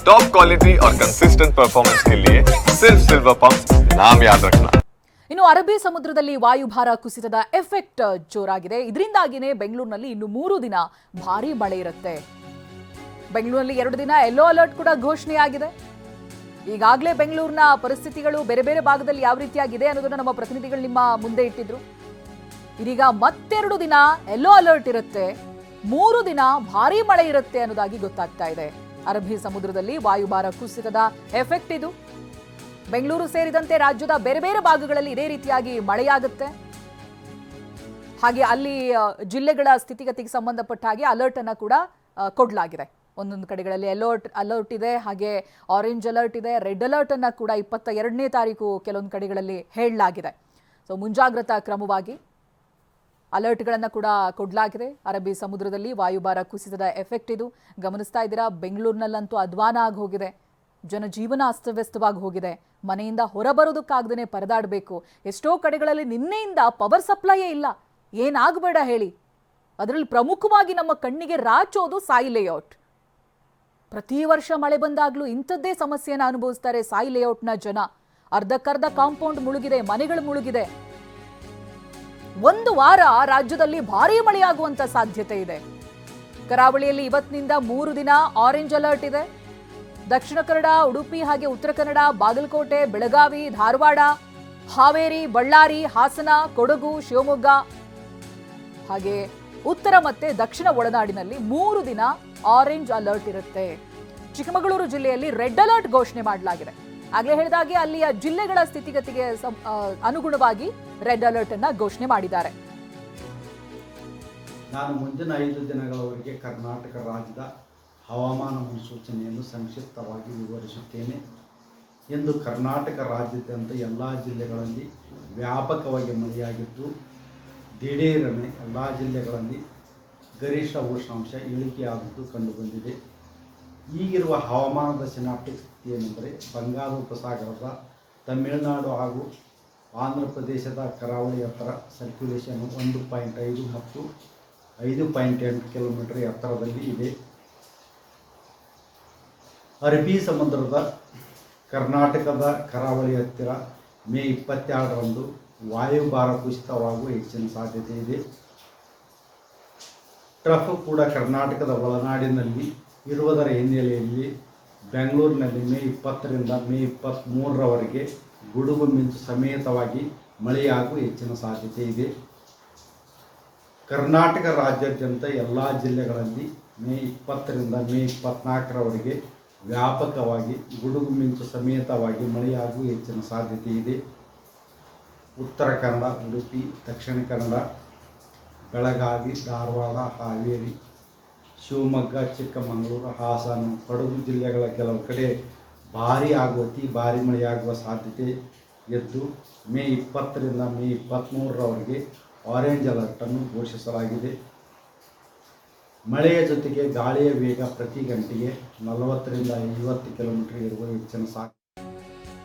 Top quality और consistent performance के लिए सिर्फ सिल्वर पंप नाम याद रखना। ಇನ್ನು ಅರಬ್ಬಿ ಸಮುದ್ರದಲ್ಲಿ ವಾಯುಭಾರ ಕುಸಿತದ ಎಫೆಕ್ಟ್ ಜೋರಾಗಿದೆ. ಇದರಿಂದಾಗಿನೇ ಬೆಂಗಳೂರಿನಲ್ಲಿ ಇನ್ನು 3 ದಿನ ಭಾರೀ ಮಳೆ ಇರುತ್ತೆ. ಬೆಂಗಳೂರಿನಲ್ಲಿ 2 ದಿನ ಯೆಲ್ಲೋ ಅಲರ್ಟ್ ಕೂಡ ಘೋಷಣೆಯಾಗಿದೆ. ಈಗಾಗಲೇ ಬೆಂಗಳೂರಿನ ಪರಿಸ್ಥಿತಿಗಳು ಬೇರೆ ಬೇರೆ ಭಾಗದಲ್ಲಿ ಯಾವ ರೀತಿಯಾಗಿದೆ ಅನ್ನೋದನ್ನ ನಮ್ಮ ಪ್ರತಿನಿಧಿಗಳು ನಿಮ್ಮ ಮುಂದೆ ಇಟ್ಟಿದ್ರು. ಇದೀಗ ಮತ್ತೆರಡು ದಿನ ಯೆಲ್ಲೋ ಅಲರ್ಟ್ ಇರುತ್ತೆ, 3 ದಿನ ಭಾರೀ ಮಳೆ ಇರುತ್ತೆ ಅನ್ನೋದಾಗಿ ಗೊತ್ತಾಗ್ತಾ ಇದೆ. ಅರಬ್ಬಿ ಸಮುದ್ರದಲ್ಲಿ ವಾಯುಭಾರ ಕುಸಿತದ ಎಫೆಕ್ಟ್ ಇದು. ಬೆಂಗಳೂರು ಸೇರಿದಂತೆ ರಾಜ್ಯದ ಬೇರೆ ಬೇರೆ ಭಾಗಗಳಲ್ಲಿ ಇದೇ ರೀತಿಯಾಗಿ ಮಳೆಯಾಗುತ್ತೆ. ಹಾಗೆ ಅಲ್ಲಿ ಜಿಲ್ಲೆಗಳ ಸ್ಥಿತಿಗತಿಗೆ ಸಂಬಂಧಪಟ್ಟ ಹಾಗೆ ಅಲರ್ಟ್ ಅನ್ನ ಕೂಡ ಕೊಡಲಾಗಿದೆ. ಒಂದೊಂದು ಕಡೆಗಳಲ್ಲಿ ಅಲರ್ಟ್ ಇದೆ, ಹಾಗೆ ಆರೆಂಜ್ ಅಲರ್ಟ್ ಇದೆ, ರೆಡ್ ಅಲರ್ಟ್ ಅನ್ನ ಕೂಡ 22ನೇ ತಾರೀಕು ಕೆಲವೊಂದು ಕಡೆಗಳಲ್ಲಿ ಹೇಳಲಾಗಿದೆ. ಸೊ ಮುಂಜಾಗ್ರತಾ ಕ್ರಮವಾಗಿ ಅಲರ್ಟ್ಗಳನ್ನು ಕೂಡ ಕೊಡಲಾಗಿದೆ. ಅರಬ್ಬಿ ಸಮುದ್ರದಲ್ಲಿ ವಾಯುಭಾರ ಕುಸಿತದ ಎಫೆಕ್ಟ್ ಇದು. ಗಮನಿಸ್ತಾ ಇದ್ದೀರಾ, ಬೆಂಗಳೂರಿನಲ್ಲಂತೂ ಅಧ್ವಾನ ಆಗಿ ಹೋಗಿದೆ. ಜನಜೀವನ ಅಸ್ತವ್ಯಸ್ತವಾಗಿ ಹೋಗಿದೆ. ಮನೆಯಿಂದ ಹೊರಬರೋದಕ್ಕಾಗದೇ ಪರದಾಡಬೇಕು. ಎಷ್ಟೋ ಕಡೆಗಳಲ್ಲಿ ನಿನ್ನೆಯಿಂದ ಪವರ್ ಸಪ್ಲೈಯೇ ಇಲ್ಲ. ಏನಾಗಬೇಡ ಹೇಳಿ. ಅದರಲ್ಲಿ ಪ್ರಮುಖವಾಗಿ ನಮ್ಮ ಕಣ್ಣಿಗೆ ರಾಚೋದು ಸಾಯಿ ಲೇಔಟ್. ಪ್ರತಿ ವರ್ಷ ಮಳೆ ಬಂದಾಗಲೂ ಇಂಥದ್ದೇ ಸಮಸ್ಯೆಯನ್ನು ಅನುಭವಿಸ್ತಾರೆ ಸಾಯಿ ಲೇಔಟ್ನ ಜನ. ಅರ್ಧಕ್ಕರ್ಧ ಕಾಂಪೌಂಡ್ ಮುಳುಗಿದೆ, ಮನೆಗಳು ಮುಳುಗಿದೆ. ಒಂದು ವಾರ ರಾಜ್ಯದಲ್ಲಿ ಭಾರೀ ಮಳೆಯಾಗುವಂತ ಸಾಧ್ಯತೆ ಇದೆ. ಕರಾವಳಿಯಲ್ಲಿ ಇವತ್ತಿನಿಂದ 3 ದಿನ ಆರೆಂಜ್ ಅಲರ್ಟ್ ಇದೆ. ದಕ್ಷಿಣ ಕನ್ನಡ, ಉಡುಪಿ ಹಾಗೆ ಉತ್ತರ ಕನ್ನಡ, ಬಾಗಲಕೋಟೆ, ಬೆಳಗಾವಿ, ಧಾರವಾಡ, ಹಾವೇರಿ, ಬಳ್ಳಾರಿ, ಹಾಸನ, ಕೊಡಗು, ಶಿವಮೊಗ್ಗ ಹಾಗೆ ಉತ್ತರ ಮತ್ತೆ ದಕ್ಷಿಣ ಒಳನಾಡಿನಲ್ಲಿ 3 ದಿನ ಆರೆಂಜ್ ಅಲರ್ಟ್ ಇರುತ್ತೆ. ಚಿಕ್ಕಮಗಳೂರು ಜಿಲ್ಲೆಯಲ್ಲಿ ರೆಡ್ ಅಲರ್ಟ್ ಘೋಷಣೆ ಮಾಡಲಾಗಿದೆ. ಆಗಲೇ ಹೇಳಿದಾಗೆ ಅಲ್ಲಿಯ ಜಿಲ್ಲೆಗಳ ಸ್ಥಿತಿಗತಿಗೆ ಅನುಗುಣವಾಗಿ ರೆಡ್ ಅಲರ್ಟ್ ಅನ್ನ ಘೋಷಣೆ ಮಾಡಿದ್ದಾರೆ. ನಾನು ಮುಂದಿನ 5 ದಿನಗಳವರೆಗೆ ಕರ್ನಾಟಕ ರಾಜ್ಯದ ಹವಾಮಾನ ಮುನ್ಸೂಚನೆಯನ್ನು ಸಂಕ್ಷಿಪ್ತವಾಗಿ ವಿವರಿಸುತ್ತೇನೆ. ಎಂದು ಕರ್ನಾಟಕ ರಾಜ್ಯಾದ್ಯಂತ ಎಲ್ಲ ಜಿಲ್ಲೆಗಳಲ್ಲಿ ವ್ಯಾಪಕವಾಗಿ ಮಳೆಯಾಗಿದ್ದು, ದಿಢೀರನೆ ಎಲ್ಲ ಜಿಲ್ಲೆಗಳಲ್ಲಿ ಗರಿಷ್ಠ ಉಷ್ಣಾಂಶ ಇಳಿಕೆಯಾದದ್ದು ಕಂಡುಬಂದಿದೆ. ಈಗಿರುವ ಹವಾಮಾನದ ಸಿನಾಪ್ಟಿಕ್ ಸ್ಥಿತಿ ಏನೆಂದರೆ, ಬಂಗಾಳ ಉಪಸಾಗರದ ತಮಿಳುನಾಡು ಹಾಗೂ ಆಂಧ್ರ ಪ್ರದೇಶದ ಕರಾವಳಿ ಎತ್ತರ ಸರ್ಕ್ಯುಲೇಷನ್ 1.5 ಮತ್ತು 5.8 ಕಿಲೋಮೀಟರ್ ಎತ್ತರದಲ್ಲಿ ಇದೆ. ಅರಬ್ಬಿ ಸಮುದ್ರದ ಕರ್ನಾಟಕದ ಕರಾವಳಿ ಹತ್ತಿರ ಮೇ 22ರಂದು ವಾಯುಭಾರ ಕುಸಿತವಾಗುವ ಹೆಚ್ಚಿನ ಸಾಧ್ಯತೆ ಇದೆ. ಟ್ರಫ್ ಕೂಡ ಕರ್ನಾಟಕದ ಒಳನಾಡಿನಲ್ಲಿ ಇರುವುದರ ಹಿನ್ನೆಲೆಯಲ್ಲಿ ಬೆಂಗಳೂರಿನಲ್ಲಿ ಮೇ 20ರಿಂದ ಮೇ 23ರವರೆಗೆ ಗುಡುಗು ಮಿಂಚು ಸಮೇತವಾಗಿ ಮಳೆಯಾಗುವ ಹೆಚ್ಚಿನ ಸಾಧ್ಯತೆ ಇದೆ. ಕರ್ನಾಟಕ ರಾಜ್ಯಾದ್ಯಂತ ಎಲ್ಲ ಜಿಲ್ಲೆಗಳಲ್ಲಿ ಮೇ 20ರಿಂದ ಮೇ 24ರವರೆಗೆ ವ್ಯಾಪಕವಾಗಿ ಗುಡುಗು ಮಿಂಚು ಸಮೇತವಾಗಿ ಮಳೆಯಾಗುವ ಹೆಚ್ಚಿನ ಸಾಧ್ಯತೆ ಇದೆ. ಉತ್ತರ ಕನ್ನಡ, ಉಡುಪಿ, ದಕ್ಷಿಣ ಕನ್ನಡ, ಬೆಳಗಾವಿ, ಧಾರವಾಡ, ಹಾವೇರಿ, ಶಿವಮೊಗ್ಗ, ಚಿಕ್ಕಮಗಳೂರು, ಹಾಸನ, ಕೊಡಗು ಜಿಲ್ಲೆಗಳ ಕೆಲವು ಕಡೆ ಭಾರೀ ಹಾಗೂ ಅತಿ ಭಾರೀ ಮಳೆಯಾಗುವ ಸಾಧ್ಯತೆ ಇದ್ದು, ಮೇ 20ರಿಂದ ಮೇ 23ರವರೆಗೆ ಆರೆಂಜ್ ಅಲರ್ಟನ್ನು ಘೋಷಿಸಲಾಗಿದೆ. ಮಳೆಯ ಜೊತೆಗೆ ಗಾಳಿಯ ವೇಗ ಪ್ರತಿ ಗಂಟೆಗೆ 40ರಿಂದ 50 ಕಿಲೋಮೀಟರ್ ಇರುವ ಹೆಚ್ಚಿನ